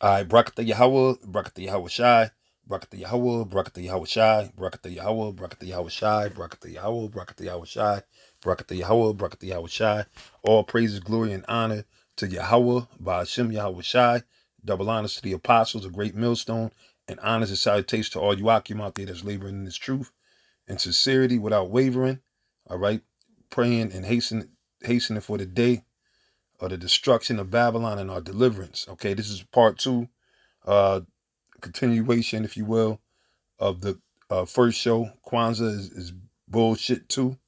All right, Brakata Yahweh, Brakata Yahweh Shai, Brakata Yahweh, Brakata Yahweh Shai, Brakata Yahweh, Brakata Yahweh Shai, Brakata Yahweh, Brakata Yahweh Shai, Brakata Yahweh, Brakata Yahweh Shai. All praises, glory, and honor to Yahweh, by Hashem Yahweh Shai. Double honors to the apostles, a great millstone, and honors and salutations to all you Akim out there that's laboring in this truth and sincerity without wavering. All right, praying and hastening for the day of the destruction of Babylon and our deliverance. Okay, this is part two, uh, continuation, if you will, of the first show. Kwanzaa is bullshit too.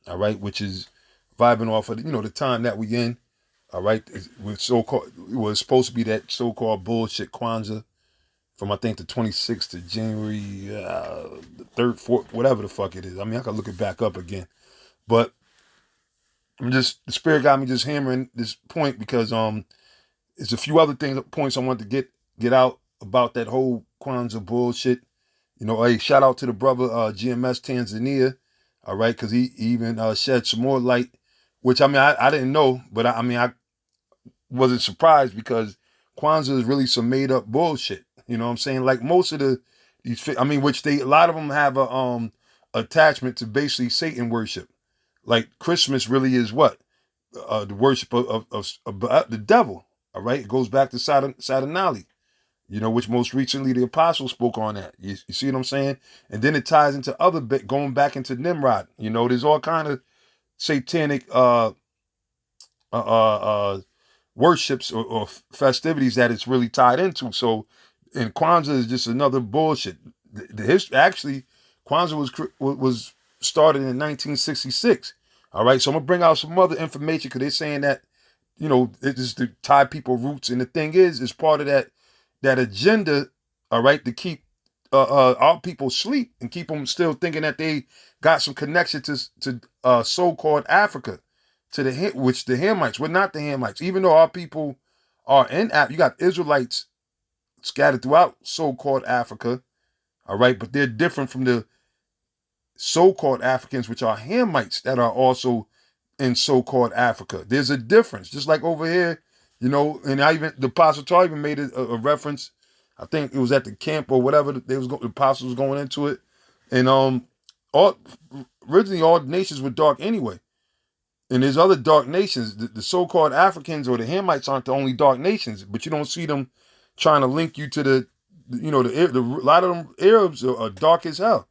All right, which is vibing off of the time that we in. All right, with so-called, it was supposed to be that so-called bullshit Kwanzaa from, I think, the 26th of January, the 3rd, 4th, whatever the fuck it is. I mean, I can look it back up again, but the spirit got me just hammering this point because there's a few other points I wanted to get out about that whole Kwanzaa bullshit. Hey, shout out to the brother GMS Tanzania, all right, because he even shed some more light, which I mean I didn't know, but I wasn't surprised because Kwanzaa is really some made up bullshit. You know what I'm saying? Like most of which a lot of them have a attachment to basically Satan worship. Like Christmas really is what the worship of the devil. All right, it goes back to Saturnalia, which most recently the apostles spoke on that. You see what I'm saying? And then it ties into other going back into Nimrod. There's all kind of satanic worships or festivities that it's really tied into. So, and Kwanzaa is just another bullshit. The history, actually, Kwanzaa was started in 1966. All right, so I'm gonna bring out some other information because they're saying that it is to tie people roots, and the thing is part of that agenda. All right, to keep our people sleep and keep them still thinking that they got some connection to so-called Africa, to the Hamites. We're not the Hamites, even though our people are in Africa. You got Israelites scattered throughout so-called Africa. All right, but they're different from the so-called Africans, which are Hamites that are also in so-called Africa. There's a difference, just like over here, and the Apostle Paul even made a reference. I think it was at the camp or whatever. The apostles going into it, and originally all nations were dark anyway. And there's other dark nations. The so-called Africans or the Hamites aren't the only dark nations, but you don't see them trying to link you to a lot of them Arabs are dark as hell.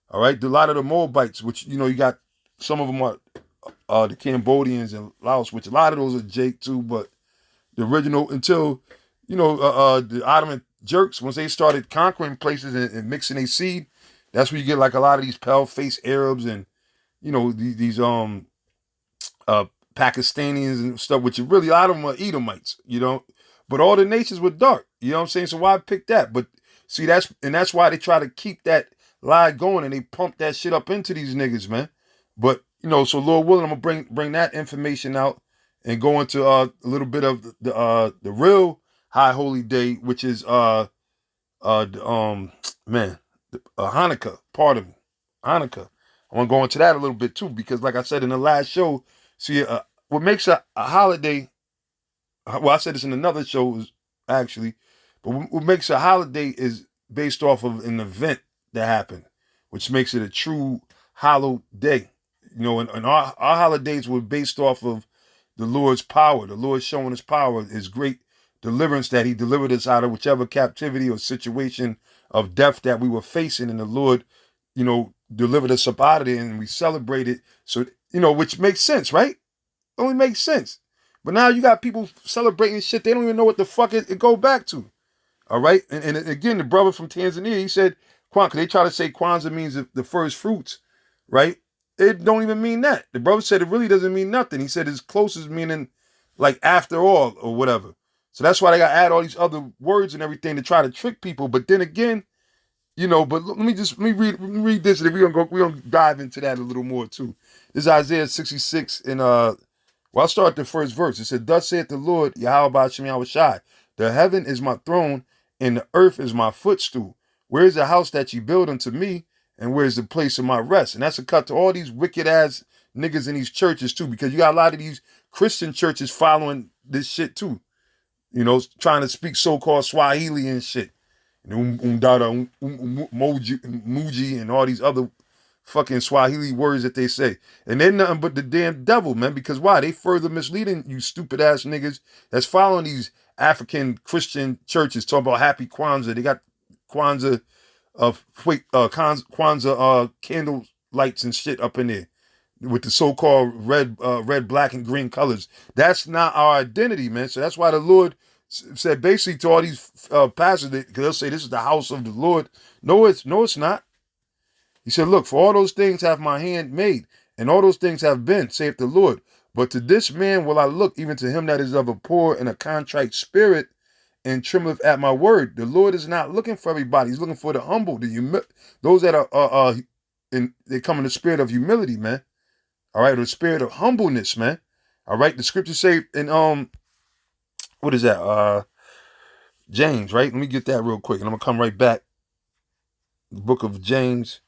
All right, a lot of the Moabites, which you got some of them are the Cambodians and Laos, which a lot of those are Jake too, but the original until the Ottoman jerks, once they started conquering places and mixing their seed, that's where you get like a lot of these pale-faced Arabs and these Pakistanis and stuff, which really a lot of them are Edomites, but all the nations were dark, you know what I'm saying? So why pick that? But see, that's why they try to keep that lie going and they pump that shit up into these niggas, man. But so Lord willing, I'm gonna bring that information out and go into a little bit of the real high holy day, which is Hanukkah, part of Hanukkah. I want to go into that a little bit too, because like I said in the last show, see, what makes a holiday, well, I said this in another show actually, but what makes a holiday is based off of an event that happened, which makes it a true hollow day. And our holidays were based off of the Lord's power, the Lord showing his power, his great deliverance that he delivered us out of whichever captivity or situation of death that we were facing. And the Lord, delivered us up out of there and we celebrated. So, which makes sense, right? It only makes sense. But now you got people celebrating shit they don't even know what the fuck it go back to. All right? And again, the brother from Tanzania, he said, because they try to say Kwanzaa means the first fruits, right? It don't even mean that. The brother said it really doesn't mean nothing. He said it's closest meaning like after all or whatever. So that's why they got to add all these other words and everything to try to trick people. But then again, but let me read this, and we're gonna dive into that a little more too. This is Isaiah 66, and I'll start the first verse. It said, "Thus saith the Lord, Yahweh Ba'ashem Yahweh Shai, the heaven is my throne, and the earth is my footstool. Where is the house that ye build unto me, and where is the place of my rest?" And that's a cut to all these wicked ass niggas in these churches too, because you got a lot of these Christian churches following this shit too. trying to speak so-called Swahili and shit. Umdada, Muji, and all these other fucking Swahili words that they say. And they're nothing but the damn devil, man. Because why? They further misleading you stupid ass niggas that's following these African Christian churches talking about happy Kwanzaa. They got Kwanzaa Kwanzaa candle lights and shit up in there with the so-called red, black, and green colors. That's not our identity, man. So that's why the Lord said basically to all these pastors, because they'll say this is the house of the Lord. No, it's not. He said, look, for all those things have my hand made, and all those things have been, saith the Lord. But to this man will I look, even to him that is of a poor and a contrite spirit, and trembleth at my word. The Lord is not looking for everybody. He's looking for the humble, those that are they come in the spirit of humility, man. All right, the spirit of humbleness, man. All right, the scriptures say in what is that? James, right? Let me get that real quick, and I'm gonna come right back. The book of James.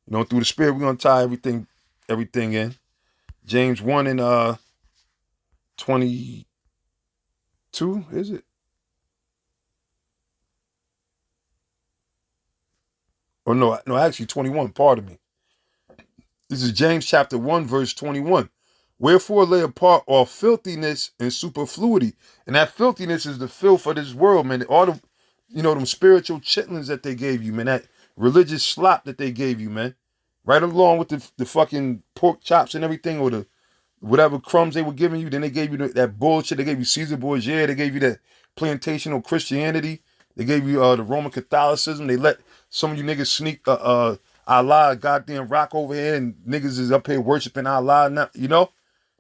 Through the spirit, we're gonna tie everything in. James 1 and 22, is it? Or no, actually 21, pardon me. This is James chapter 1, verse 21. Wherefore lay apart all filthiness and superfluity. And that filthiness is the filth of this world, man. All the, them spiritual chitlins that they gave you, man. That religious slop that they gave you, man. Right along with the fucking pork chops and everything, or the whatever crumbs they were giving you. Then they gave you that bullshit. They gave you Caesar Borgia. They gave you that plantational Christianity. They gave you the Roman Catholicism. They let some of you niggas sneak Allah, goddamn rock over here, and niggas is up here worshiping Allah. Now,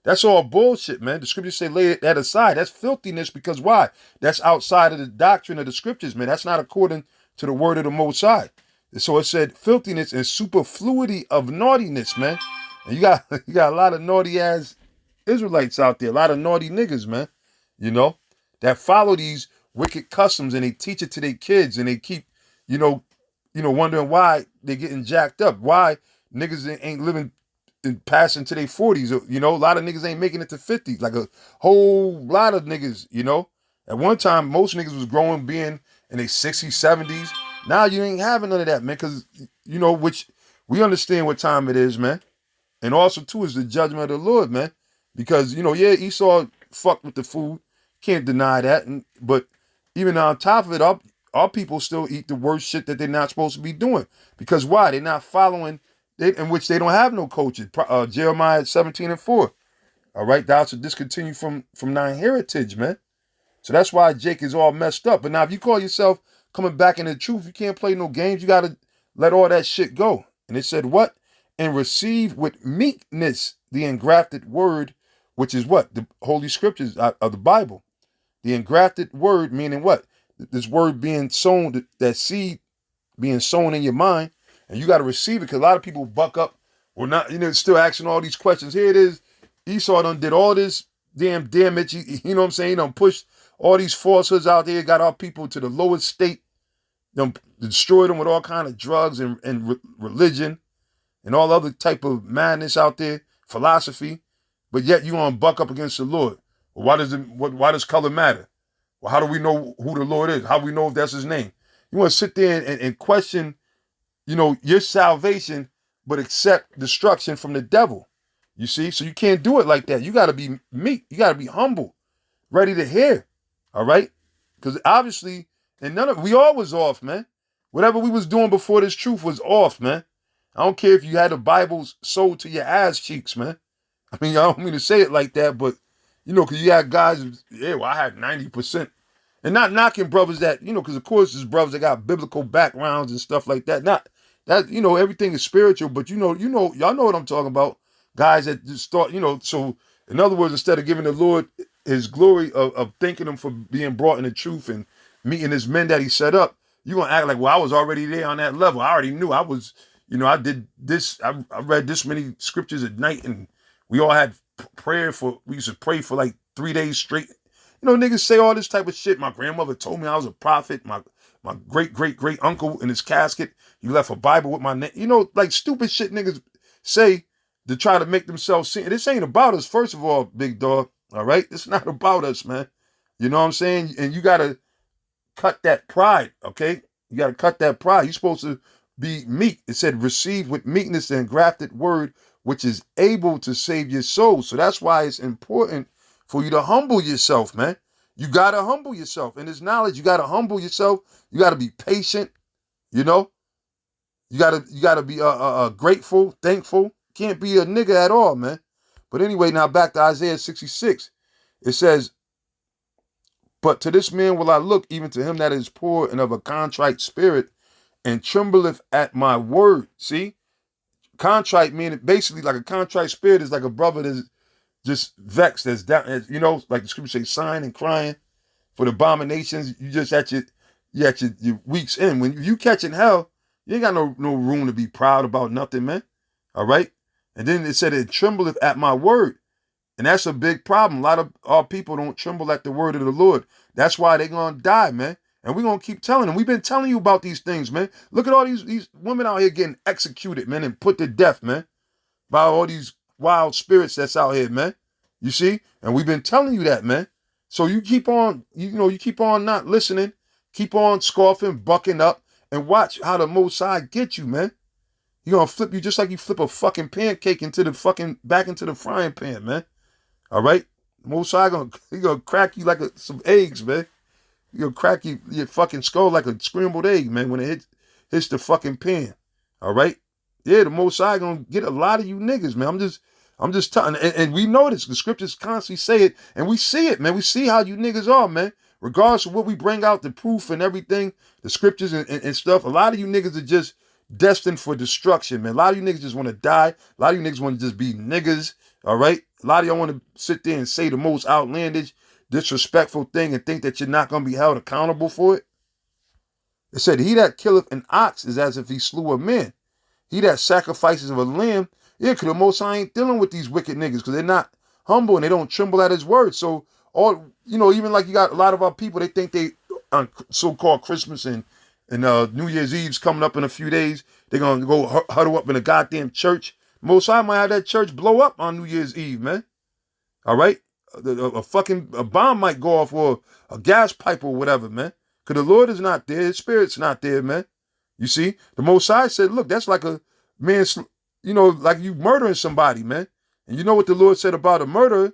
that's all bullshit, man. The scriptures say lay that aside. That's filthiness, because why? That's outside of the doctrine of the scriptures, man. That's not according to the word of the Most High. So it said filthiness and superfluity of naughtiness, man. And you got a lot of naughty ass Israelites out there, a lot of naughty niggas, man. That follow these wicked customs, and they teach it to their kids, and they keep, wondering why they're getting jacked up. Why niggas ain't living and passing to their 40s. A lot of niggas ain't making it to 50s. Like a whole lot of niggas, At one time, most niggas was growing being in their 60s, 70s. Now you ain't having none of that, man, because, which we understand what time it is, man. And also, too, is the judgment of the Lord, man. Because, Esau fucked with the food. Can't deny that. But even on top of it, our people still eat the worst shit that they're not supposed to be doing. Because why? They're not following, in which they don't have no coaches. Jeremiah 17:4. All right, thou shalt discontinue from thine heritage, man. So that's why Jake is all messed up. But now, if you call yourself coming back into the truth, you can't play no games. You got to let all that shit go. And it said what? And receive with meekness the engrafted word, which is what? The Holy Scriptures of the Bible. The engrafted word, meaning what? This word being sown, that seed being sown in your mind, and you got to receive it, because a lot of people buck up or not, still asking all these questions. Here it is. Esau done did all this damn damage. You know what I'm saying? He done pushed all these falsehoods out there, got our people to the lowest state, destroyed them with all kind of drugs and religion and all other type of madness out there, philosophy. But yet you want to buck up against the Lord. Well, why does color matter? Well, how do we know who the Lord is? How do we know if that's his name? You want to sit there and question, your salvation, but accept destruction from the devil. You see? So you can't do it like that. You got to be meek. You got to be humble, ready to hear. All right? Because obviously, and we all was off, man. Whatever we was doing before this truth was off, man. I don't care if you had the Bibles sold to your ass cheeks, man. I mean, I don't mean to say it like that, but, because you had guys, I had 90%. And not knocking brothers that, because of course there's brothers that got biblical backgrounds and stuff like that. Not that, everything is spiritual, but y'all know what I'm talking about. Guys that just thought, so in other words, instead of giving the Lord his glory of thanking him for being brought in the truth and meeting his men that he set up, you're going to act like, well, I was already there on that level. I already knew I was, I did this. I read this many scriptures at night, and we all had we used to pray for like 3 days straight. Niggas say all this type of shit. My grandmother told me I was a prophet. My great uncle in his casket, he left a Bible with my name. Like stupid shit niggas say to try to make themselves see. This ain't about us, first of all, big dog. All right? It's not about us, man. You know what I'm saying? And you got to cut that pride, okay? You got to cut that pride. You're supposed to be meek. It said, receive with meekness the engrafted word, which is able to save your soul. So that's why it's important for you to humble yourself, man. You got to humble yourself. In this knowledge, you got to humble yourself. You got to be patient, you know? You gotta be grateful, thankful. Can't be a nigga at all, man. But anyway, now back to Isaiah 66. It says, but to this man will I look, even to him that is poor and of a contrite spirit, and trembleth at my word. See? Contrite meaning basically like a contrite spirit is like a brother that's just vexed, that's down, you know, like the scripture say, sighing and crying for the abominations. You just your weeks in. When you catching hell, you ain't got no room to be proud about nothing, man. All right? And then it said it trembleth at my word. And that's a big problem. A lot of our people don't tremble at the word of the Lord. That's why they're going to die, man. And we're going to keep telling them. We've been telling you about these things, man. Look at all these women out here getting executed, man, and put to death, man, by all these wild spirits that's out here, man. You see? And we've been telling you that, man. So you keep on, you keep on not listening, keep on scoffing, bucking up, and watch how the Most High get you, man. You're going to flip you just like you flip a fucking pancake back into the frying pan, man. All right? Most High gonna crack you like some eggs, man. He gonna crack your fucking skull like a scrambled egg, man, when it hits the fucking pan. All right? Yeah, the Most High gonna get a lot of you niggas, man. I'm just telling, and we know this. The scriptures constantly say it, and we see it, man. We see how you niggas are, man. Regardless of what we bring out, the proof and everything, the scriptures and stuff, a lot of you niggas are just destined for destruction, man. A lot of you niggas just want to die. A lot of you niggas want to just be niggas, all right? A lot of y'all want to sit there and say the most outlandish, disrespectful thing and think that you're not going to be held accountable for it. It said, he that killeth an ox is as if he slew a man. He that sacrifices of a lamb, yeah, because the Most High ain't dealing with these wicked niggas because they're not humble and they don't tremble at his word. So, even like you got a lot of our people, they think they, on so-called Christmas and New Year's Eve's coming up in a few days, they're going to go huddle up in a goddamn church. Most High might have that church blow up on New Year's Eve, man. All right? A bomb might go off or a gas pipe or whatever, man. Because the Lord is not there. His spirit's not there, man. You see? The Most High said, look, that's like a man, like you murdering somebody, man. And you know what the Lord said about a murderer,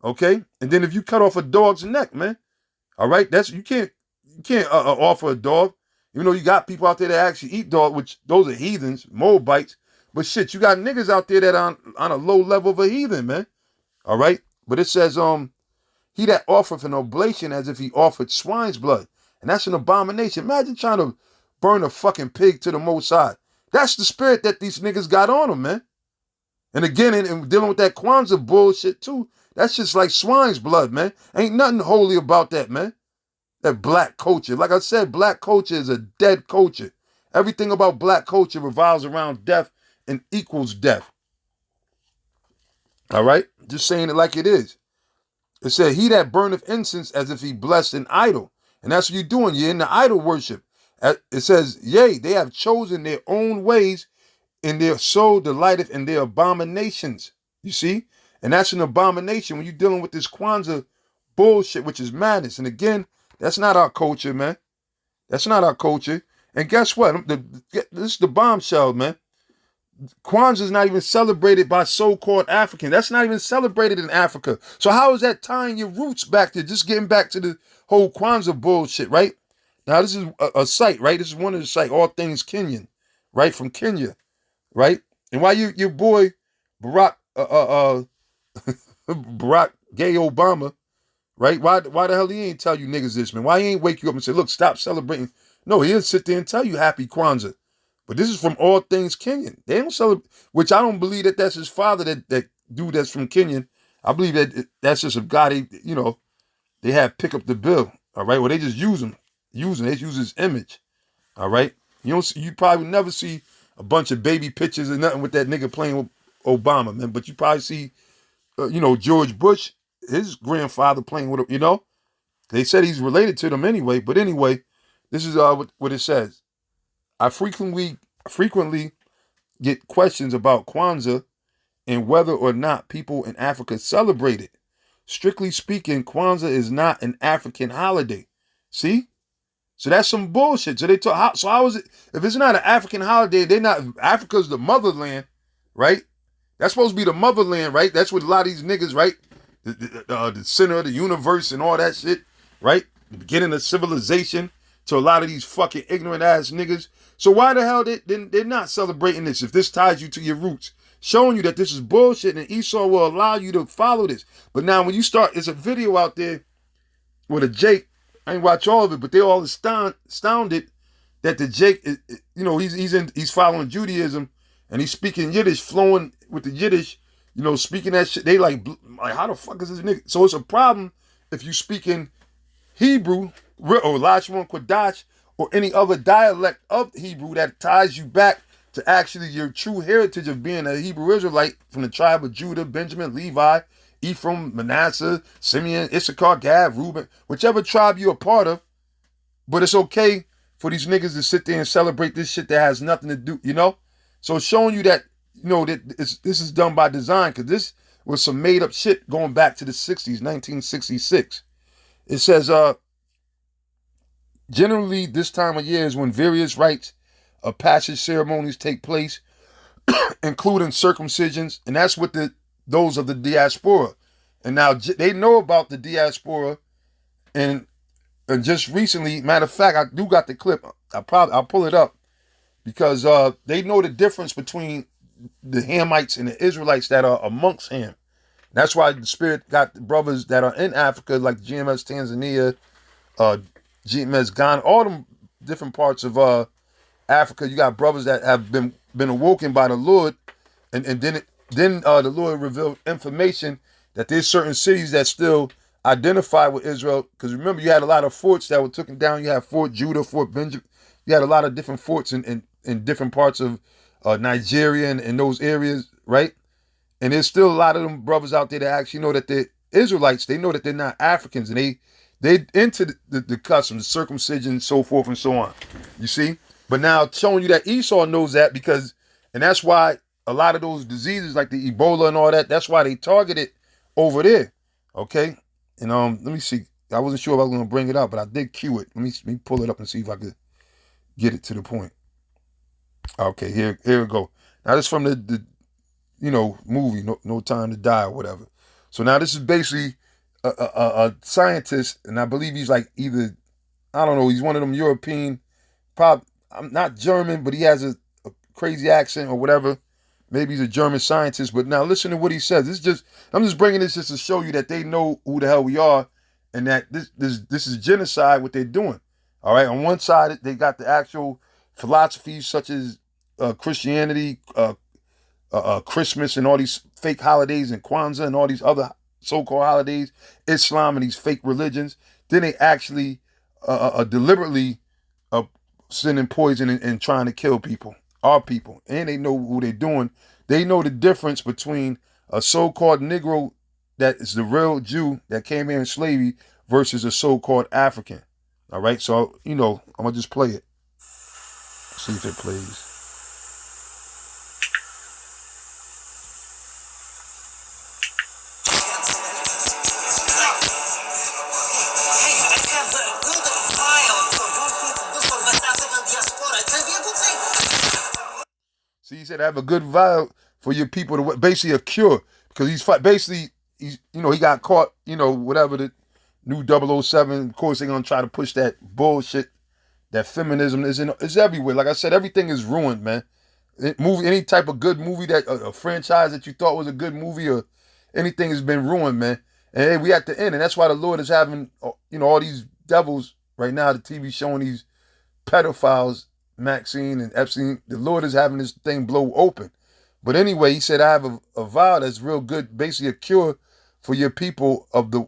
okay? And then if you cut off a dog's neck, man, all right? You can't offer a dog. Even though you got people out there that actually eat dog, which those are heathens, Moabites. But shit, you got niggas out there that on a low level of a heathen, man. All right? But it says, he that offereth an oblation as if he offered swine's blood. And that's an abomination. Imagine trying to burn a fucking pig to the Most High. That's the spirit that these niggas got on them, man. And again, and dealing with that Kwanzaa bullshit too, that's just like swine's blood, man. Ain't nothing holy about that, man. That black culture. Like I said, black culture is a dead culture. Everything about black culture revolves around death and equals death. All right? Just saying it like it is. It said, he that burneth incense as if he blessed an idol. And that's what you're doing. You're in the idol worship. It says, yea, they have chosen their own ways, and their soul delighteth in their abominations. You see? And that's an abomination when you're dealing with this Kwanzaa bullshit, which is madness. And again, that's not our culture, man. That's not our culture. And guess what? This is the bombshell, man. Kwanzaa is not even celebrated by so-called Africans. That's not even celebrated in Africa. So how is that tying your roots back to just getting back to the whole Kwanzaa bullshit, right? Now, this is a site, right? This is one of the sites, All Things Kenyan, right? From Kenya, right? And why your boy Barack Barack Gay Obama, right? Why the hell he ain't tell you niggas this, man? Why he ain't wake you up and say, look, stop celebrating? No, he'll sit there and tell you happy Kwanzaa. But this is from All Things Kenyan. They don't celebrate, which I don't believe that that's his father, that dude that's from Kenyan. I believe that that's just a guy they have pick up the bill, all right? Well, they just use him. They use his image, all right? You probably would never see a bunch of baby pictures or nothing with that nigga playing with Obama, man. But you probably see, George Bush, his grandfather playing with him, They said he's related to them anyway. But anyway, this is what it says. I frequently get questions about Kwanzaa and whether or not people in Africa celebrate it. strictly speaking, Kwanzaa is not an African holiday. See? So that's some bullshit. So they talk. So how is it? If it's not an African holiday, they're not. Africa's the motherland, right? That's supposed to be the motherland, right? That's what a lot of these niggas, right? The center of the universe and all that shit, right? The beginning of civilization. To a lot of these fucking ignorant ass niggas. So why the hell they're not celebrating this? If this ties you to your roots, showing you that this is bullshit, and Esau will allow you to follow this. But now when you start, there's a video out there with a Jake. I ain't watch all of it, but they all astounded that the Jake, he's following Judaism and he's speaking Yiddish, flowing with the Yiddish, speaking that shit. They like how the fuck is this nigga? So it's a problem if you speaking Hebrew or Lashon Kodash or any other dialect of Hebrew that ties you back to actually your true heritage of being a Hebrew Israelite from the tribe of Judah, Benjamin, Levi, Ephraim, Manasseh, Simeon, Issachar, Gad, Reuben, whichever tribe you're a part of. But it's okay for these niggas to sit there and celebrate this shit that has nothing to do, So it's showing you that, that this is done by design, because this was some made up shit going back to the 60s, 1966. It says, generally this time of year is when various rites of passage ceremonies take place, including circumcisions, and that's what those of the diaspora. And now they know about the diaspora, and just recently, matter of fact, I do got the clip. I'll pull it up, because they know the difference between the Hamites and the Israelites that are amongst Ham. That's why the Spirit got the brothers that are in Africa, like GMS Tanzania, GMS Ghana, all them different parts of Africa. You got brothers that have been awoken by the Lord, and then the Lord revealed information that there's certain cities that still identify with Israel. Because remember, you had a lot of forts that were taken down. You had Fort Judah, Fort Benjamin. You had a lot of different forts in different parts of Nigeria and in those areas, right? And there's still a lot of them brothers out there that actually know that they're Israelites. They know that they're not Africans, and they into the customs, circumcision, so forth and so on. You see? But now showing you that Esau knows that, and that's why a lot of those diseases like the Ebola and all that, that's why they targeted over there. Okay? And let me see. I wasn't sure if I was going to bring it up, but I did cue it. Let me pull it up and see if I could get it to the point. Okay, here we go. Now this is from the movie No Time to Die or whatever. So now this is basically a scientist, and I believe he's like either, I don't know, he's one of them European, I'm not German, but he has a crazy accent or whatever. Maybe he's a German scientist. But now listen to what he says. I'm just bringing this just to show you that they know who the hell we are, and that this is genocide, what they're doing. All right. On one side, they got the actual philosophies such as Christianity, Christmas, and all these fake holidays, and Kwanzaa and all these other so-called holidays, Islam and these fake religions. Then they actually deliberately sending poison and trying to kill people, our people. And they know who they're doing. They know the difference between a so-called Negro that is the real Jew that came here in slavery versus a so-called African. All right, so, I'm going to just play it. See if it plays. See, he said, I have a good vial for your people, to basically a cure, because he's he got caught, whatever the new 007. Of course, they're going to try to push that bullshit, that feminism is everywhere. Like I said, everything is ruined, man. Any type of good movie, that a franchise that you thought was a good movie or anything, has been ruined, man. And hey, we at the end, and that's why the Lord is having, all these devils right now, the TV showing these pedophiles, Maxine and Epstein. The Lord is having this thing blow open. But anyway, he said, I have a vial that's real good, basically a cure for your people of the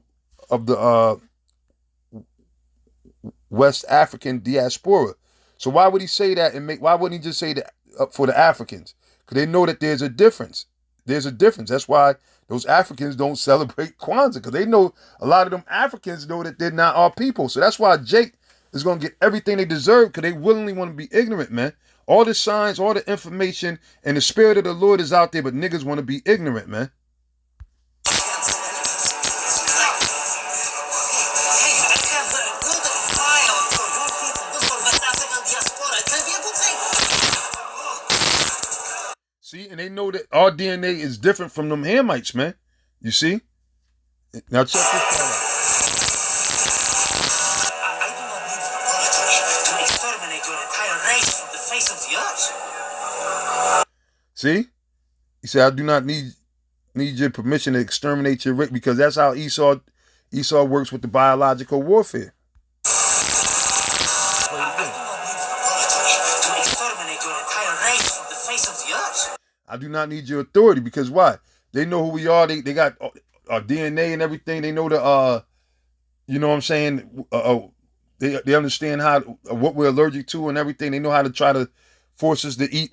West African diaspora. So why would he say that, and why wouldn't he just say that for the Africans? Because they know that there's a difference. There's a difference. That's why those Africans don't celebrate Kwanzaa, because they know a lot of them Africans know that they're not our people. So that's why Jake is going to get everything they deserve, because they willingly want to be ignorant, man. All the signs, all the information, and the Spirit of the Lord is out there, but niggas want to be ignorant, man. And they know that our DNA is different from them Hamites, man. You see? Now check this part out. I do not need an apology to exterminate your entire race from the face of the earth. See? He said, I do not need your permission to exterminate your race, because that's how Esau works with the biological warfare. I do not need your authority, because why? They know who we are. They got our DNA and everything. They know the you know what I'm saying? They understand what we're allergic to and everything. They know how to try to force us to eat,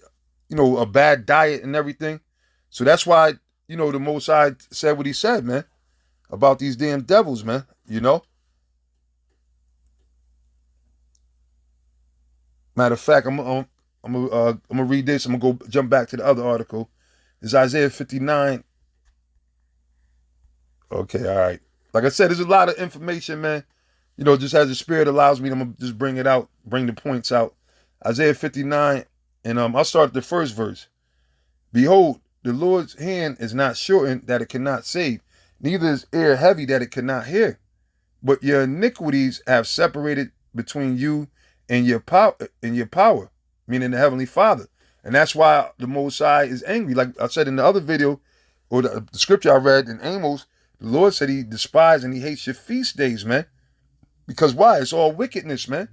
a bad diet and everything. So that's why, the Most High said what he said, man, about these damn devils, man. Matter of fact, I'm gonna read this. I'm gonna jump back to the other article. It's Isaiah 59. Okay, all right. Like I said, there's a lot of information, man. Just as the Spirit allows me, I'm gonna just bring it out, bring the points out. Isaiah 59, and I'll start at the first verse. Behold, the Lord's hand is not shortened that it cannot save, neither is ear heavy that it cannot hear. But your iniquities have separated between you and your power, meaning the Heavenly Father. And that's why the Most High is angry. Like I said in the other video, or the scripture I read in Amos, the Lord said he despises and he hates your feast days, man. Because why? It's all wickedness, man.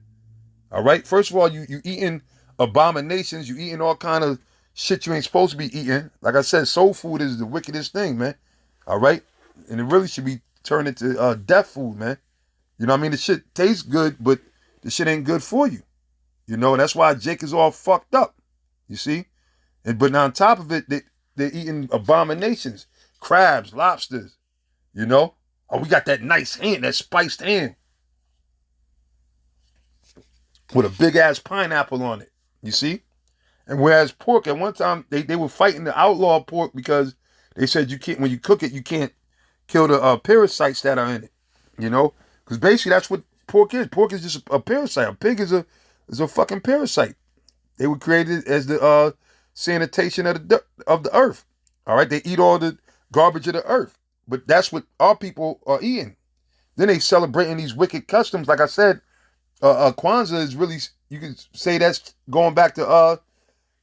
All right? First of all, you eating abominations. You eating all kind of shit you ain't supposed to be eating. Like I said, soul food is the wickedest thing, man. All right? And it really should be turned into death food, man. You know what I mean? The shit tastes good, but the shit ain't good for you. And that's why Jake is all fucked up. You see? But on top of it, they're eating abominations. Crabs, lobsters. Oh, we got that nice ham, that spiced ham, with a big ass pineapple on it. You see? And whereas pork, at one time, they were fighting the outlaw pork because they said you can't, when you cook it, you can't kill the parasites that are in it. Because basically that's what pork is. Pork is just a parasite. A pig is a fucking parasite. They were created as the sanitation of the earth. All right, they eat all the garbage of the earth. But that's what our people are eating. Then they celebrating these wicked customs. Like I said, Kwanzaa is really, you can say that's going back to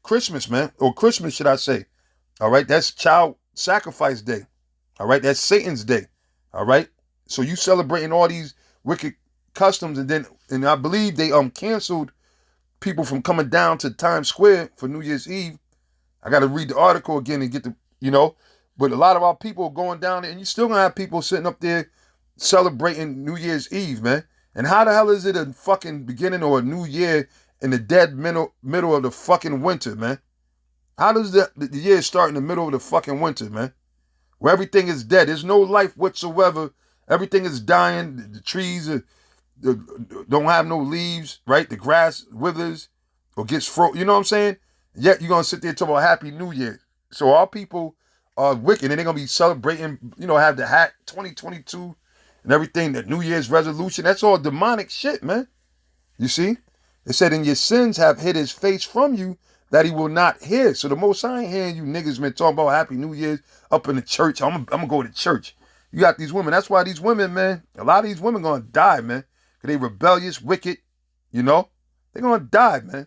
Christmas, man. Or Christmas, should I say. All right, that's child sacrifice day. All right, that's Satan's day. All right. So you celebrating all these wicked customs, and I believe they canceled people from coming down to Times Square for New Year's Eve. I got to read the article again and get but a lot of our people are going down there, and you still gonna have people sitting up there celebrating New Year's Eve, man. And how the hell is it a fucking beginning or a new year in the dead middle of the fucking winter, man? How does the year start in the middle of the fucking winter, man? Where everything is dead. There's no life whatsoever. Everything is dying. The trees don't have no leaves, right? The grass withers or gets frozen. You know what I'm saying? Yet you're going to sit there and talk about Happy New Year. So our people are wicked, and they're going to be celebrating, have the hat 2022 and everything, the New Year's resolution. That's all demonic shit, man. You see? It said, and your sins have hid his face from you that he will not hear. So the Most High ain't hearing you niggas been talking about Happy New Year's up in the church. I'm going to go to church. You got these women. That's why these women, man, a lot of these women going to die, man. Because they rebellious, wicked, They're going to die, man.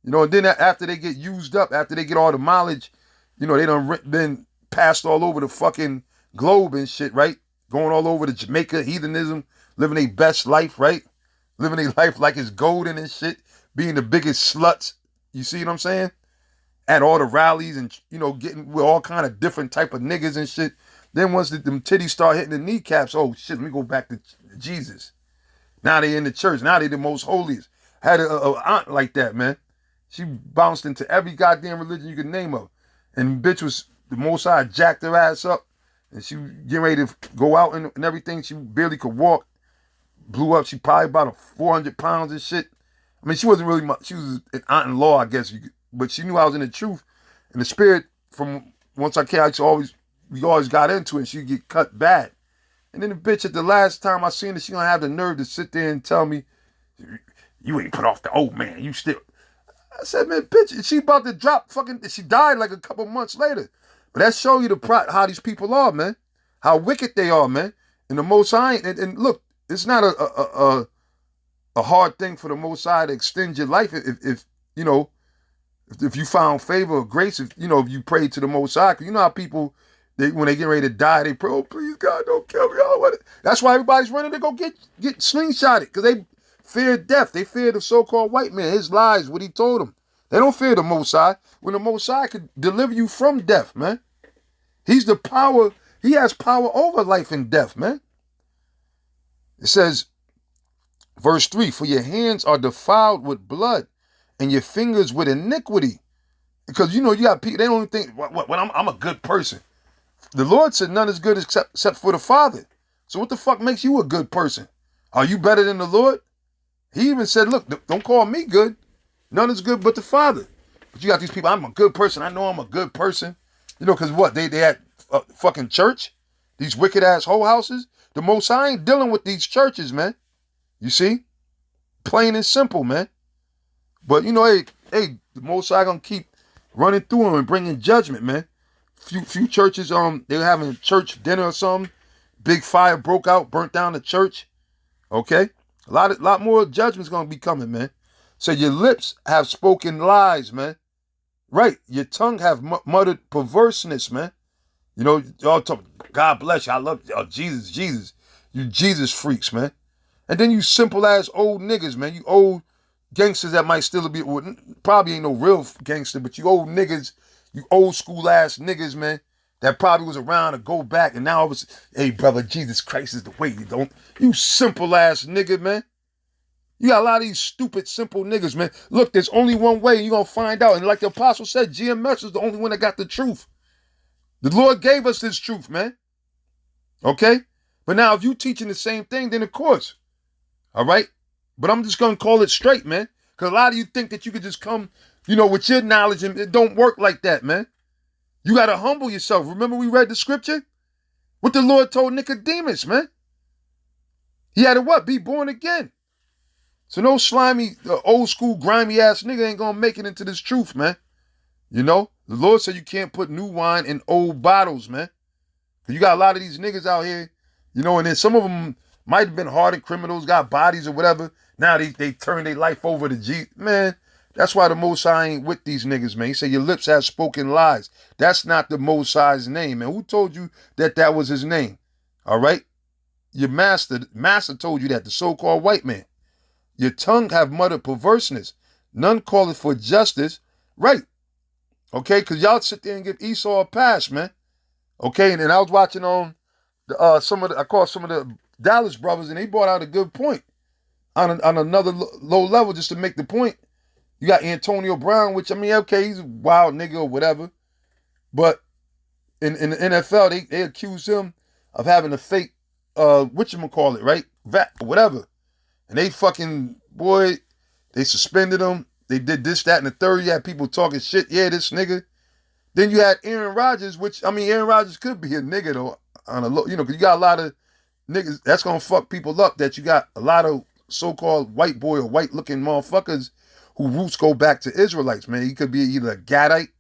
And then after they get used up, after they get all the mileage, they done been passed all over the fucking globe and shit, right? Going all over the Jamaica, heathenism, living their best life, right? Living their life like it's golden and shit, being the biggest sluts. You see what I'm saying? At all the rallies and, getting with all kind of different type of niggas and shit. Then once them titties start hitting the kneecaps, oh shit, let me go back to Jesus. Now they in the church. Now they the most holiest. Had a aunt like that, man. She bounced into every goddamn religion you could name of. And bitch was, the Most High jacked her ass up. And she was getting ready to go out and everything. She barely could walk. Blew up. She probably about 400 pounds and shit. I mean, she wasn't really much. She was an aunt-in-law, I guess. But she knew I was in the truth. And the spirit, from once I came out, we always got into it. And she'd get cut bad. And then the bitch, at the last time I seen her, she gonna have the nerve to sit there and tell me, you ain't put off the old man. You still... I said, man, bitch, she about to drop she died like a couple months later. But that show you how these people are, man. How wicked they are, man. And the Most High, and look, it's not a hard thing for the Most High to extend your life if you know, if you found favor or grace, if you prayed to the Most High. Cause you know how people, when they get ready to die, they pray, oh, please, God, don't kill me. Oh, what? That's why everybody's running to go get slingshotted, because they fear death. They fear the so-called white man, his lies, what he told them. They don't fear the Most High. When the Most High could deliver you from death, man. He's the power. He has power over life and death, man. It says, verse 3, for your hands are defiled with blood and your fingers with iniquity. Because, you got people, they don't even think, I'm a good person. The Lord said none is good except for the Father. So what the fuck makes you a good person? Are you better than the Lord? He even said, look, don't call me good. None is good but the Father. But you got these people, I'm a good person. I know I'm a good person. Because what? They had fucking church? These wicked ass whole houses? The Most High ain't dealing with these churches, man. You see? Plain and simple, man. But, hey, the Most High gonna keep running through them and bringing judgment, man. Few churches, they were having a church dinner or something. Big fire broke out, burnt down the church. Okay? A lot more judgment's gonna be coming, man. So your lips have spoken lies, man. Right. Your tongue have muttered perverseness, man. Y'all talk, God bless you. I love you. Oh, Jesus. You Jesus freaks, man. And then you simple ass old niggas, man. You old gangsters that might still be, probably ain't no real gangster, but you old niggas, you old school ass niggas, man, that probably was around to go back, and now it was, hey, brother, Jesus Christ is the way. You simple ass nigga, man. You got a lot of these stupid, simple niggas, man. Look, there's only one way, and you're going to find out. And like the apostle said, GMS is the only one that got the truth. The Lord gave us this truth, man. Okay? But now if you teaching the same thing, then of course. All right? But I'm just going to call it straight, man. Because a lot of you think that you could just come, with your knowledge, and it don't work like that, man. You got to humble yourself. Remember we read the scripture? What the Lord told Nicodemus, man. He had to what? Be born again. So no slimy, old school, grimy ass nigga ain't going to make it into this truth, man. The Lord said you can't put new wine in old bottles, man. You got a lot of these niggas out here, and then some of them might have been hardened criminals, got bodies or whatever. Now they turn their life over to Jesus. Man, that's why the Most High ain't with these niggas, man. He said your lips have spoken lies. That's not the Most High's name, man. Who told you that was his name? All right? Your master told you that, the so-called white man. Your tongue have muttered perverseness. None call it for justice. Right. Okay, because y'all sit there and give Esau a pass, man. Okay, and then I was watching on some of the Dallas brothers, and they brought out a good point on another low level just to make the point. You got Antonio Brown, which, okay, he's a wild nigga or whatever. But in the NFL, they accuse him of having a fake, whatchamacallit, right? VAT, whatever. And they they suspended him. They did this, that, and the third. You had people talking shit. Yeah, this nigga. Then you had Aaron Rodgers, which, Aaron Rodgers could be a nigga, though, on a low, because you got a lot of niggas. That's going to fuck people up, that you got a lot of so-called white boy or white-looking motherfuckers who roots go back to Israelites, man. He could be either a Gadite,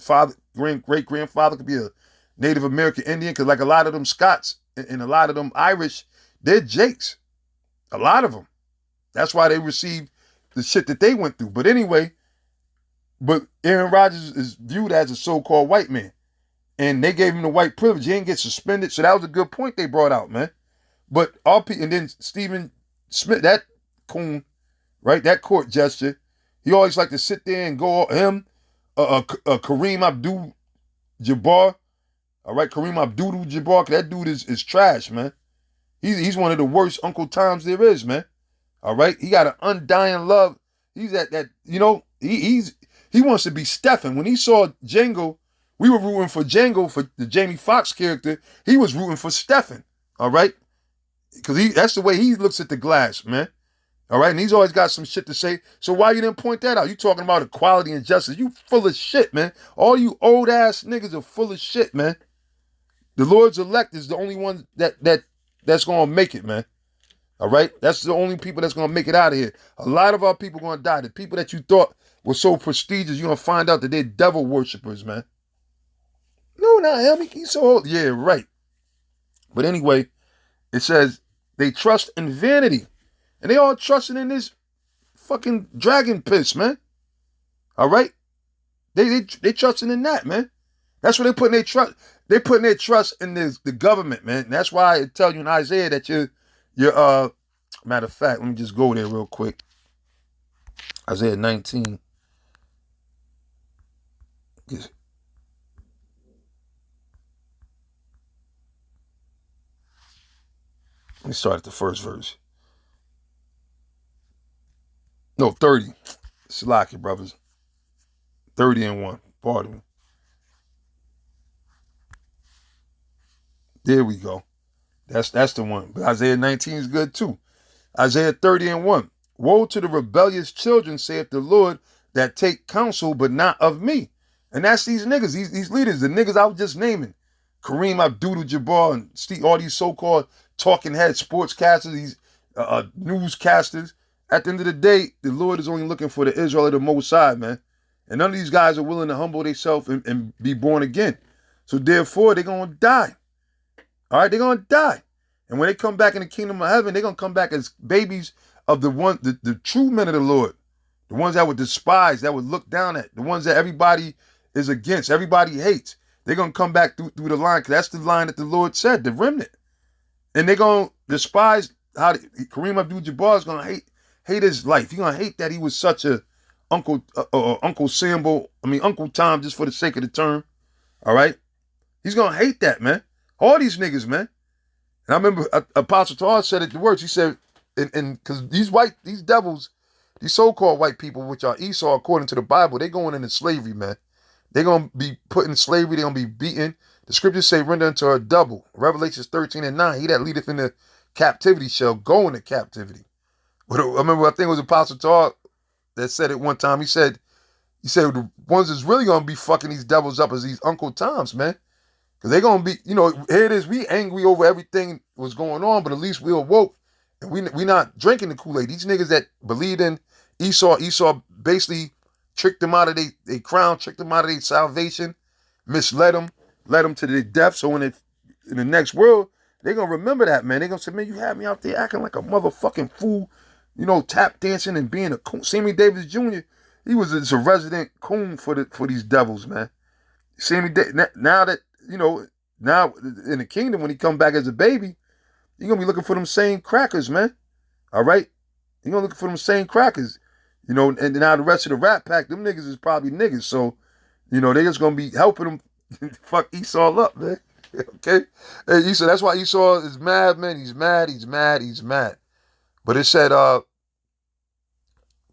father, great-grandfather could be a Native American Indian, because like a lot of them Scots and a lot of them Irish, they're Jakes. A lot of them. That's why they received the shit that they went through. But anyway, Aaron Rodgers is viewed as a so-called white man. And they gave him the white privilege. He didn't get suspended. So that was a good point they brought out, man. But and then Stephen Smith, that coon, right? That court gesture, he always like to sit there and go him, Kareem Abdul-Jabbar. All right, Kareem Abdul-Jabbar, that dude is trash, man. He's one of the worst Uncle Toms there is, man. All right, he got an undying love. He's he wants to be Stephen. When he saw Django, we were rooting for Django, for the Jamie Foxx character. He was rooting for Stephen. All right, because that's the way he looks at the glass, man. All right, and he's always got some shit to say. So why you didn't point that out? You talking about equality and justice? You full of shit, man. All you old ass niggas are full of shit, man. The Lord's elect is the only one that's gonna make it, man. All right? That's the only people that's gonna make it out of here. A lot of our people gonna die. The people that you thought was so prestigious, you're going to find out that they're devil worshippers, man. No, not him. He's so old. Yeah, right. But anyway, it says they trust in vanity. And they all trusting in this fucking dragon piss, man. All right? They trusting in that, man. That's what they putting their trust. They putting their trust in the government, man. And that's why I tell you in Isaiah that you're matter of fact, let me just go there real quick. Isaiah 19. Let me start at the first verse. No, 30. Salaki, brothers. 30:1. Pardon me. There we go. That's the one. But Isaiah 19 is good too. Isaiah 30:1. Woe to the rebellious children, saith the Lord, that take counsel, but not of me. And that's these niggas, these leaders, the niggas I was just naming. Kareem Abdul-Jabbar and all these so-called talking head sportscasters, these newscasters. At the end of the day, the Lord is only looking for the Israel of the Most High, man. And none of these guys are willing to humble themselves and be born again. So therefore, they're going to die. All right, they're going to die. And when they come back in the kingdom of heaven, they're going to come back as babies of the true men of the Lord. The ones that were despised, that would look down at. The ones that everybody is against, everybody hates. They're going to come back through the line, because that's the line that the Lord said, the remnant. And they're going to despise how Kareem Abdul-Jabbar is going to hate his life. He's going to hate that he was such a Uncle Sambo, Uncle Tom, just for the sake of the term. All right? He's going to hate that, man. All these niggas, man. And I remember Apostle Tar said it the words. He said, and because these devils, these so-called white people, which are Esau according to the Bible, they're going into slavery, man. They're going to be put in slavery. They're going to be beaten. The scriptures say, render unto her double. Revelations 13:9. He that leadeth into captivity shall go into captivity. But I remember, I think it was Apostle Tar that said it one time. He said the ones that's really going to be fucking these devils up is these Uncle Toms, man. Because they're going to be, here it is. We angry over everything was going on, but at least we awoke. And we not drinking the Kool-Aid. These niggas that believed in Esau basically tricked them out of their crown, tricked them out of their salvation, misled them, led them to their death. So in the next world, they're going to remember that, man. They're going to say, man, you had me out there acting like a motherfucking fool, tap dancing and being a coon. Sammy Davis Jr., he was just a resident coon for these devils, man. Sammy now that, now in the kingdom, when he come back as a baby, you're going to be looking for them same crackers, man. All right? You're going to look for them same crackers. And now the rest of the Rat Pack, them niggas is probably niggas. So, they just going to be helping them fuck Esau up, man. Okay? Hey, Esau, that's why Esau is mad, man. He's mad. But it said,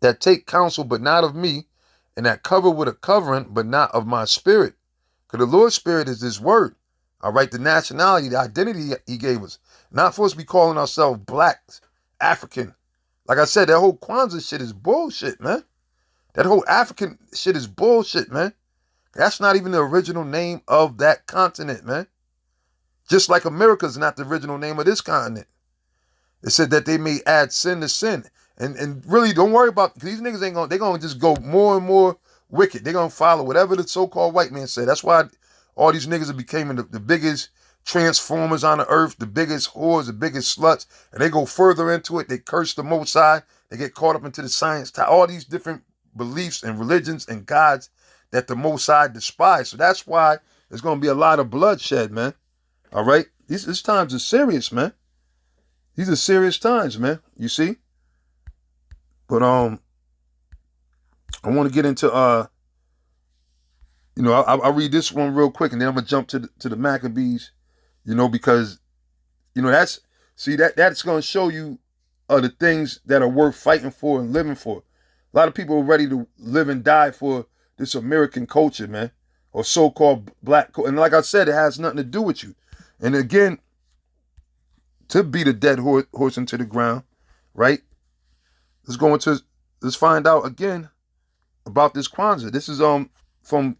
that take counsel, but not of me, and that cover with a covering, but not of my spirit. Because the Lord's spirit is this word. All right? The nationality, the identity he gave us. Not for us to be calling ourselves blacks, African. Like I said, that whole Kwanzaa shit is bullshit, man. That whole African shit is bullshit, man. That's not even the original name of that continent, man. Just like America's not the original name of this continent. It said that they may add sin to sin. And really, don't worry about, these niggas they're going to just go more and more wicked. They're going to follow whatever the so-called white man said. That's why all these niggas are becoming the biggest transformers on the earth, the biggest whores, the biggest sluts. And they go further into it. They curse the Most High. They get caught up into the science, all these different beliefs and religions and gods that the Most High despise. So that's why there's going to be a lot of bloodshed, man. All right? These times are serious, man. These are serious times, man. You see? But I want to get into I'll read this one real quick, and then I'm gonna jump to the Maccabees, because that's going to show you the things that are worth fighting for and living for. A lot of people are ready to live and die for this American culture, man, or so-called black, and like I said, it has nothing to do with you. And again, to beat a dead horse into the ground, right? Let's find out again about this Kwanzaa. This is from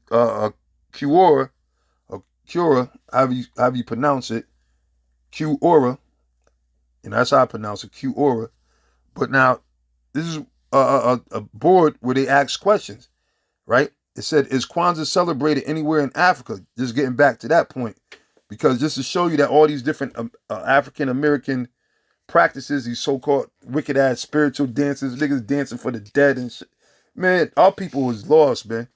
Cura, however you pronounce it, Cura, and that's how I pronounce it, Cura. But now this is a board where they ask questions. right? It said, is Kwanzaa celebrated anywhere in Africa? Just getting back to that point. Because just to show you that all these different African American practices, these so-called wicked ass spiritual dances, niggas dancing for the dead and shit. Man, our people was lost, man.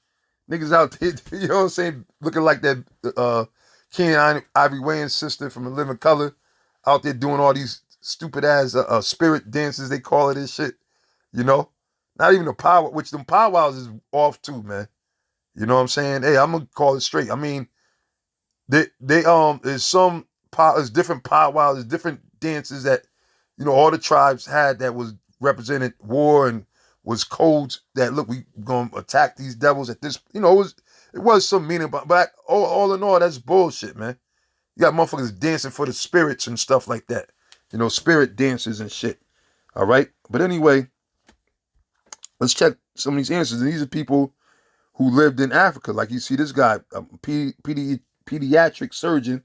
Niggas out there, you know what I'm saying, looking like that Keenan Ivory Wayans sister from A Living Color, out there doing all these stupid ass spirit dances, they call it and shit. You know? Not even the power, which them powwows is off too, man. You know what I'm saying? Hey, I'm gonna call it straight. I mean, there's there's different powwows, there's different dances that, you know, all the tribes had that was represented war and was codes that, look, we gonna attack these devils at this, you know, it was some meaning, but all in all, that's bullshit, man. You got motherfuckers dancing for the spirits and stuff like that. You know, spirit dances and shit. All right? But anyway, let's check some of these answers. And these are people who lived in Africa. Like you see this guy, a pediatric surgeon.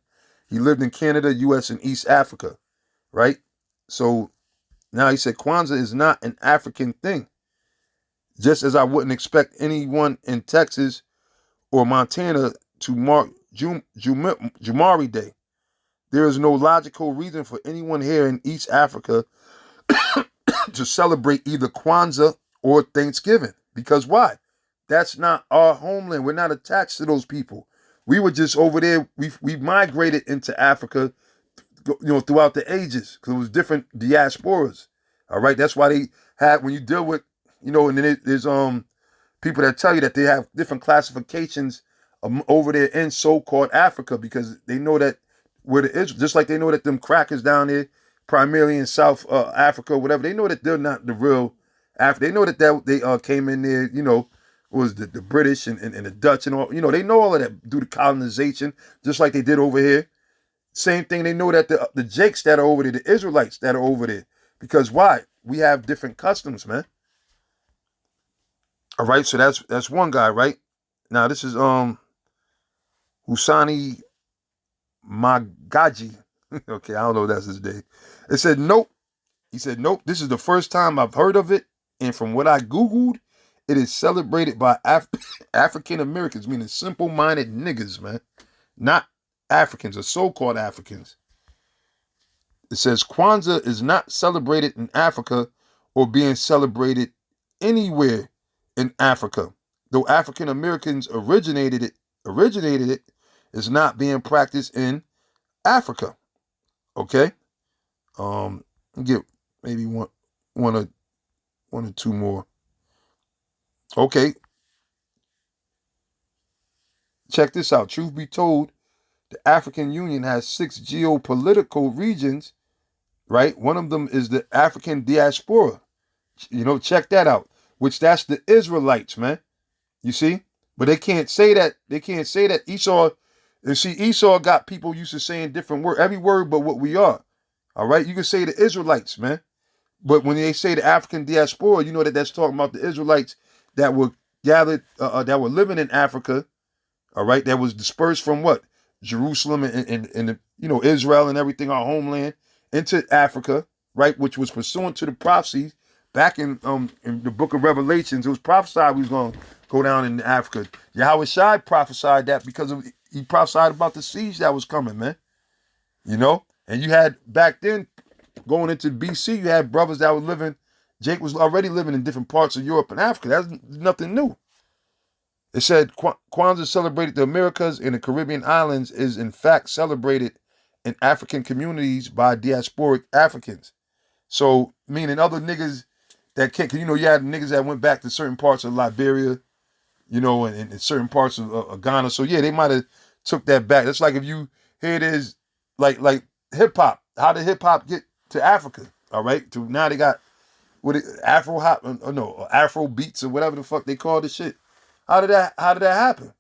He lived in Canada, U.S., and East Africa, right? So now he said Kwanzaa is not an African thing. Just as I wouldn't expect anyone in Texas or Montana to mark Jumari Day. There is no logical reason for anyone here in East Africa to celebrate either Kwanzaa or Thanksgiving. Because why? That's not our homeland. We're not attached to those people. We were just over there. We migrated into Africa, you know, throughout the ages, because it was different diasporas. All right, that's why they had, when you deal with, you know, and then there's people that tell you that they have different classifications over there in so-called Africa, because they know that where the Israel, just like they know that them crackers down there, primarily in South Africa, whatever, they know that they're not the real Africa. They know that they came in there, you know, was the British and the Dutch and all, you know, they know all of that due to colonization, just like they did over here. Same thing, they know that the Jakes that are over there, the Israelites that are over there, because why? We have different customs, man. All right, so that's one guy, right? Now this is Husani Magaji. Okay, I don't know if that's his name. It said nope. He said nope. This is the first time I've heard of it, and from what I googled, it is celebrated by African Americans, meaning simple-minded niggas, man, not Africans or so-called Africans. It says Kwanzaa is not celebrated in Africa or being celebrated anywhere in Africa. Though African Americans originated it is not being practiced in Africa. Okay? Get maybe one or two more. Okay. Check this out. Truth be told, the African Union has 6 geopolitical regions, right? One of them is the African Diaspora. You know, check that out. Which that's the Israelites, man. You see? But they can't say that. They can't say that Esau. You see, Esau got people used to saying different words, every word but what we are. All right? You can say the Israelites, man. But when they say the African diaspora, you know that that's talking about the Israelites that were gathered, that were living in Africa, all right, that was dispersed from what? Jerusalem and you know, Israel and everything, our homeland, into Africa, right, which was pursuant to the prophecies back in the book of Revelations. It was prophesied we was going to go down in Africa. Yahweh Shai prophesied that because he prophesied about the siege that was coming, man. You know? And you had back then, going into BC, you had brothers that were living, Jake was already living in different parts of Europe and Africa. That's nothing new. It said Kwanzaa celebrated the Americas and the Caribbean islands is in fact celebrated in African communities by diasporic Africans. So, meaning other niggas that can't, you know, you had niggas that went back to certain parts of Liberia, you know, and certain parts of Ghana. So yeah, they might have took that back. That's like if you, here it is, like hip hop. How did hip hop get to Africa? All right, to now they got what Afro hop, or no, or Afro beats or whatever the fuck they call this shit. How did that happen?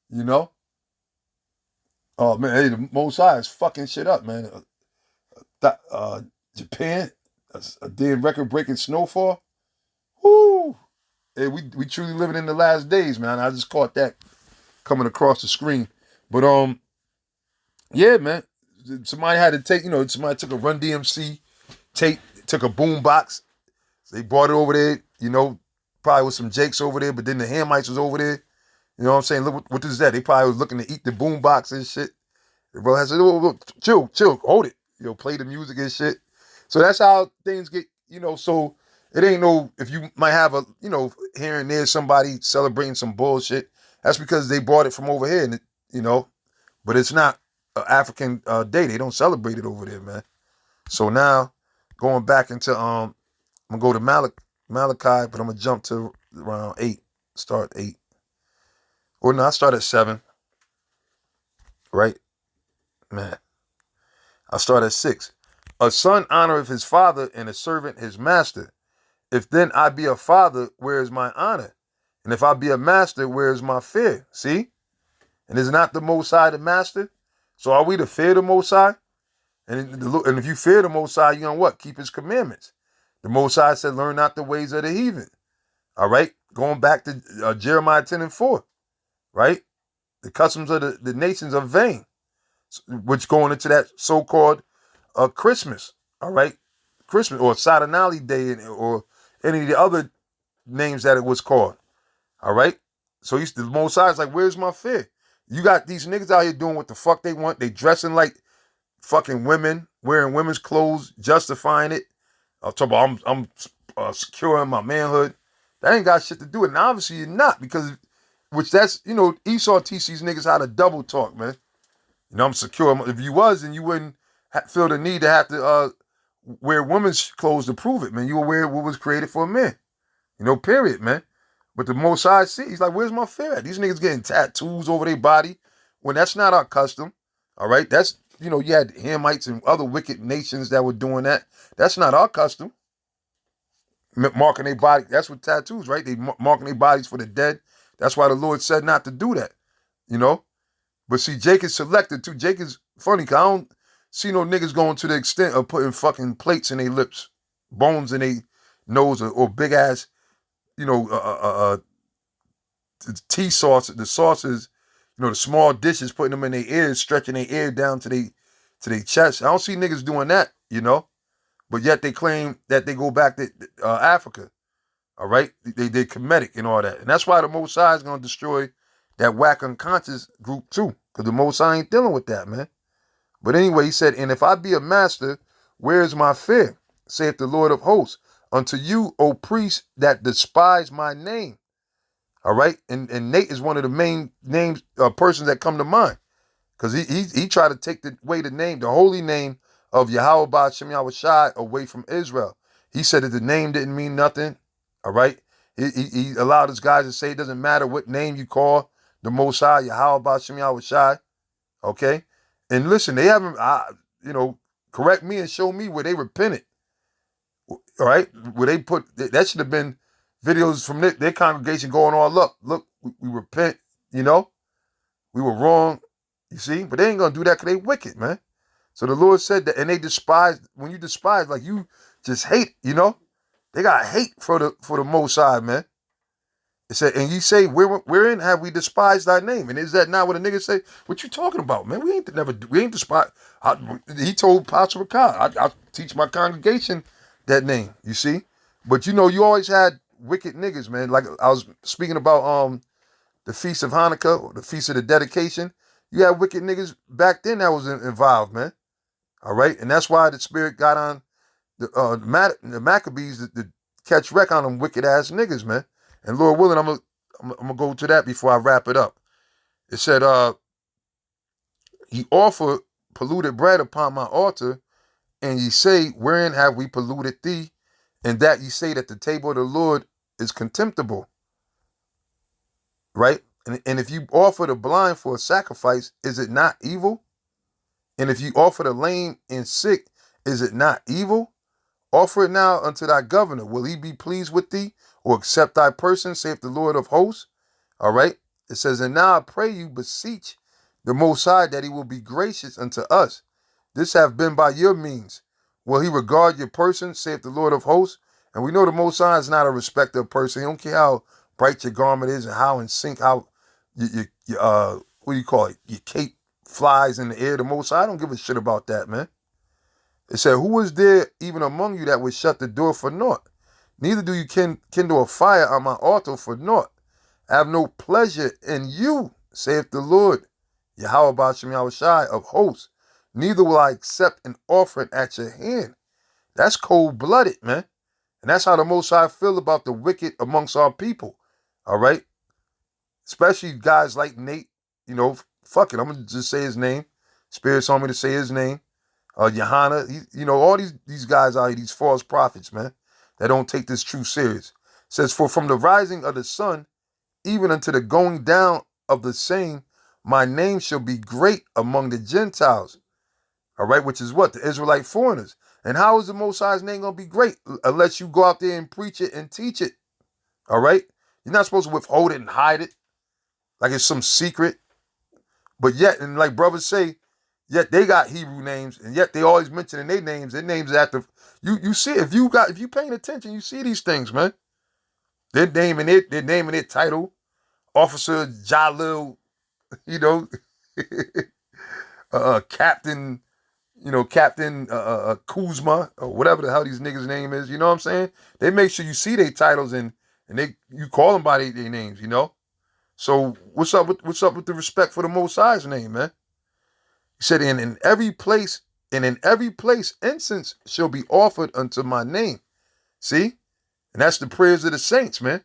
You know? Oh man, hey, the Most High is fucking shit up, man. Japan, a damn record breaking snowfall. Woo! Hey, we truly living in the last days, man. I just caught that coming across the screen. But yeah, man. Somebody had to take, you know, somebody took a Run DMC tape, took a boom box. They brought it over there, you know, probably was some Jakes over there, but then the Hamites was over there. You know what I'm saying? Look, what is that? They probably was looking to eat the boombox and shit. The brother said, "Oh, look, chill, hold it. Play the music and shit." So that's how things get. So it ain't no. If you might have a, here and there somebody celebrating some bullshit, that's because they brought it from over here, and but it's not an African day. They don't celebrate it over there, man. So now, going back into I'm gonna go to Malachi, but I'm gonna jump to around 8. Start 8. Or no, I start at 7. Right, man. I start at 6. A son honoreth his father, and a servant his master. If then I be a father, where is my honor? And if I be a master, where is my fear? See? And is not the Most High the master? So are we to fear the Most High? And if you fear the Most High, you gonna what? Keep his commandments. The Most High said, learn not the ways of the heathen. All right? Going back to Jeremiah 10:4. Right? The customs of the nations are vain. Which going into that so-called Christmas. All right? Christmas or Saturnalia Day or any of the other names that it was called. All right? So the Most High is like, where's my fear? You got these niggas out here doing what the fuck they want. They dressing like fucking women, wearing women's clothes, justifying it. I'm talking about I'm securing my manhood. That ain't got shit to do with it. And obviously you're not, because that's Esau teach these niggas how to double talk, man. I'm secure. If you was, then you wouldn't feel the need to have to wear women's clothes to prove it, man. You would wear what was created for men. Period, man. But the Most High he's like, where's my fear at? These niggas getting tattoos over their body when that's not our custom. All right? That's, you had Hamites and other wicked nations that were doing that. That's not our custom. Marking their body. That's what tattoos, right? They marking their bodies for the dead. That's why the Lord said not to do that, But see, Jake is selected too. Jake is funny, because I don't see no niggas going to the extent of putting fucking plates in their lips, bones in their nose, or big ass, tea sauce, the sauces, the small dishes, putting them in their ears, stretching their ear down to their chest. I don't see niggas doing that, But yet they claim that they go back to Africa. All right, they're Kemetic and all that, and that's why the Most High is gonna destroy that whack unconscious group too, because the Most High ain't dealing with that, man. But anyway, he said, and if I be a master, where is my fear? Saith the Lord of hosts, unto you, O priests that despise my name. All right, and Nate is one of the main names persons that come to mind, because he tried to take away the holy name of Yahweh Ba'ashem Yahweh Shai away from Israel. He said that the name didn't mean nothing. All right. He allowed his guys to say it doesn't matter what name you call the Most High, Yahweh Ba'ashem Yahweh Shai. Okay. And listen, they haven't, correct me and show me where they repented. All right. Where they that should have been videos from their congregation going all up. Look, we repent, we were wrong. You see? But they ain't going to do that because they wicked, man. So the Lord said that, and they despise, when you despise, like you just hate, they got hate for the Most High, man. It said, and you say, wherein have we despised thy name? And is that not what a nigga say? What you talking about, man? We ain't despised. He told Pastor Ricard, I teach my congregation that name, you see? But you always had wicked niggas, man. Like I was speaking about the Feast of Hanukkah, or the Feast of the Dedication. You had wicked niggas back then that was involved, man. All right? And that's why the Spirit got on the Maccabees to catch wreck on them wicked ass niggas, man. And Lord willing, I'm gonna go to that before I wrap it up. It said, he offered polluted bread upon my altar, and ye say, wherein have we polluted thee? And that ye say that the table of the Lord is contemptible. Right? And if you offer the blind for a sacrifice, is it not evil? And if you offer the lame and sick, is it not evil? Offer it now unto thy governor. Will he be pleased with thee, or accept thy person, saith the Lord of hosts? All right. It says, and now I pray you, beseech the Most High that he will be gracious unto us. This have been by your means. Will he regard your person, saith the Lord of hosts? And we know the Most High is not a respecter of person. He don't care how bright your garment is and how in sync, how what do you call it? Your cape flies in the air. The Most High don't give a shit about that, man. It said, who is there even among you that would shut the door for naught? Neither do you kindle a fire on my altar for naught. I have no pleasure in you, saith the Lord, Yahweh Ba'ashem Yahushai of hosts. Neither will I accept an offering at your hand. That's cold-blooded, man. And that's how the Most High feel about the wicked amongst our people. All right? Especially guys like Nate. You know, fuck it. I'm going to just say his name. Spirit told me to say his name. Johanna. You know, all these guys out here, these false prophets, man, that don't take this truth serious. It says, for from the rising of the sun, even unto the going down of the same, my name shall be great among the Gentiles. All right, which is what? The Israelite foreigners. And how is the Most High's name going to be great? Unless you go out there and preach it and teach it. All right? You're not supposed to withhold it and hide it like it's some secret. But yet, and like brothers say, yet they got Hebrew names, and yet they always mentioning their names. Their names after you see if you paying attention, you see these things, man. They're naming it title. Officer Jalil, you know, Captain, Captain Kuzma, or whatever the hell these niggas' name is, you know what I'm saying? They make sure you see their titles and you call them by their names, you know? So what's up with the respect for the Most High's name, man? He said, and in every place, incense shall be offered unto my name. See? And that's the prayers of the saints, man.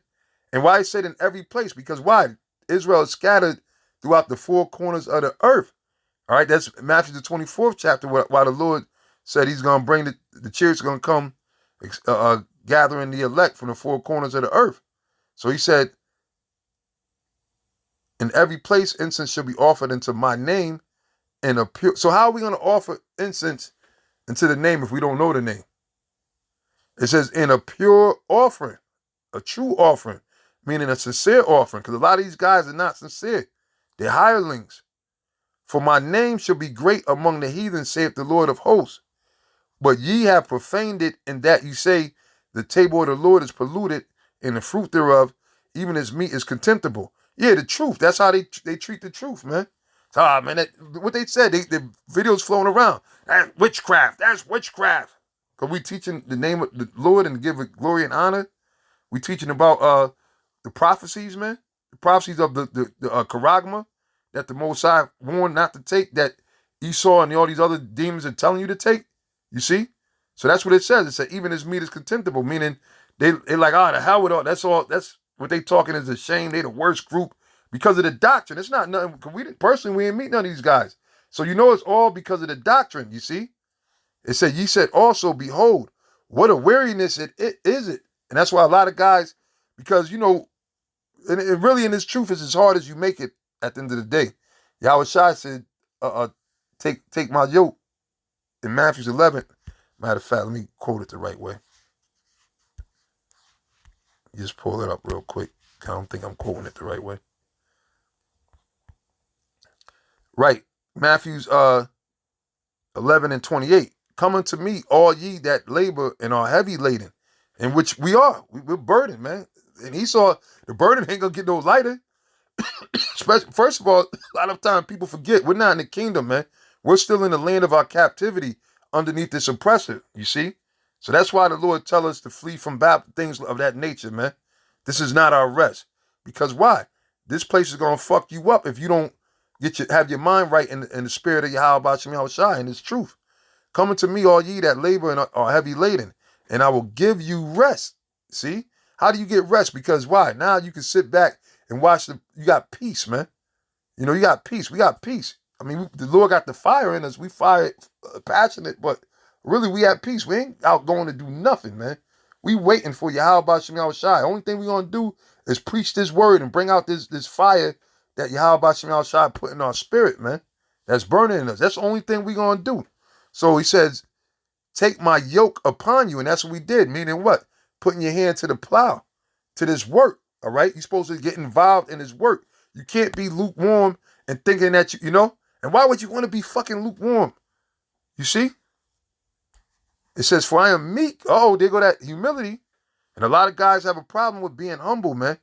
And why he said in every place? Because why? Israel is scattered throughout the four corners of the earth. All right, that's Matthew the 24th chapter, why the Lord said he's going to bring the chariots going to come gathering the elect from the four corners of the earth. So he said, in every place incense shall be offered into my name in a pure. So how are we going to offer incense into the name if we don't know the name? It says in a pure offering, a true offering, meaning a sincere offering, because a lot of these guys are not sincere. They're hirelings. For my name shall be great among the heathen, saith the Lord of hosts. But ye have profaned it in that you say, the table of the Lord is polluted, and the fruit thereof, even his meat, is contemptible. Yeah, the truth. That's how they treat the truth, man. Man, what they said, the videos flowing around. That's witchcraft. That's witchcraft. Because we teaching the name of the Lord and give it glory and honor. We teaching about the prophecies, man. The prophecies of the charagma that the Most High warned not to take, that Esau and all these other demons are telling you to take. You see? So that's what it says. It said even his meat is contemptible, meaning they're like, the hell with all. That's what they talking is a shame. They the worst group because of the doctrine. It's not nothing. We ain't meet none of these guys. So you know it's all because of the doctrine, you see? It said, ye said also, behold, what a weariness it is it. And that's why a lot of guys, because, and it really in this truth is as hard as you make it at the end of the day. Yahweh Shai said, take my yoke in Matthew 11. Matter of fact, let me quote it the right way. Just pull it up real quick. I don't think I'm quoting it the right way. Right. Matthew's 11 and 28. Come unto me, all ye that labor and are heavy laden, in which we are. We're burdened, man. And he saw the burden ain't gonna get no lighter. First of all, a lot of time people forget we're not in the kingdom, man. We're still in the land of our captivity underneath this oppressor, you see? So that's why the Lord tell us to flee from things of that nature, man. This is not our rest. Because why? This place is going to fuck you up if you don't have your mind right in the spirit of Yahweh Ba'ashem Yahushai and his truth. Come unto me, all ye that labor and are heavy laden, and I will give you rest. See? How do you get rest? Because why? Now you can sit back and watch you got peace, man. You got peace. We got peace. I mean, the Lord got the fire in us. We fire passionate, but really we have peace. We ain't out going to do nothing, man. We waiting for Yahweh Ba'ashem Yahushai. Only thing we going to do is preach this word and bring out this fire that Yahweh Ba'ashem Yahushai put in our spirit, man. That's burning in us. That's the only thing we going to do. So he says, take my yoke upon you. And that's what we did. Meaning what? Putting your hand to the plow, to this work. All right? You're supposed to get involved in this work. You can't be lukewarm and thinking that you know? And why would you want to be fucking lukewarm? You see? It says, for I am meek. Oh, there go that humility. And a lot of guys have a problem with being humble, man.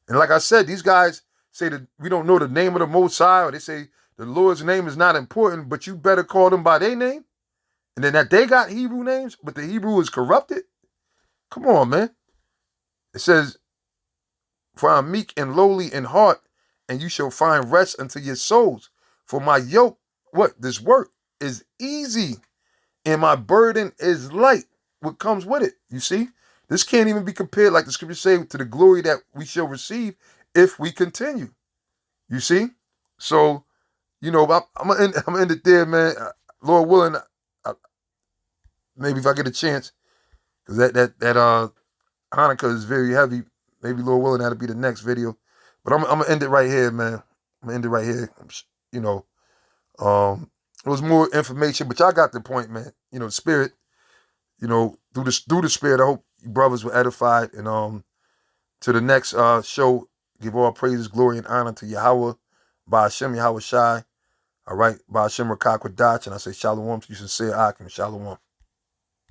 And like I said, these guys say that we don't know the name of the Most High, or they say the Lord's name is not important, but you better call them by their name. And then that they got Hebrew names, but the Hebrew is corrupted. Come on, man. It says, for I am meek and lowly in heart, and you shall find rest unto your souls. For my yoke, what? This work is easy, and my burden is light. What comes with it? You see? This can't even be compared, like the scriptures say, to the glory that we shall receive if we continue. You see? So, I'm gonna end it there, man. Lord willing, maybe if I get a chance, because that Hanukkah is very heavy. Maybe Lord willing, that'll be the next video. But I'm gonna end it right here, man. I'm gonna end it right here. You know, it was more information, but y'all got the point, man. The spirit. Through the spirit, I hope you brothers were edified. And to the next show, give all praises, glory, and honor to Yahweh, by Hashem Yahweh Shai. All right, by Hashem Rakak Dach, and I say shalom to you, sincere Akim, shalom.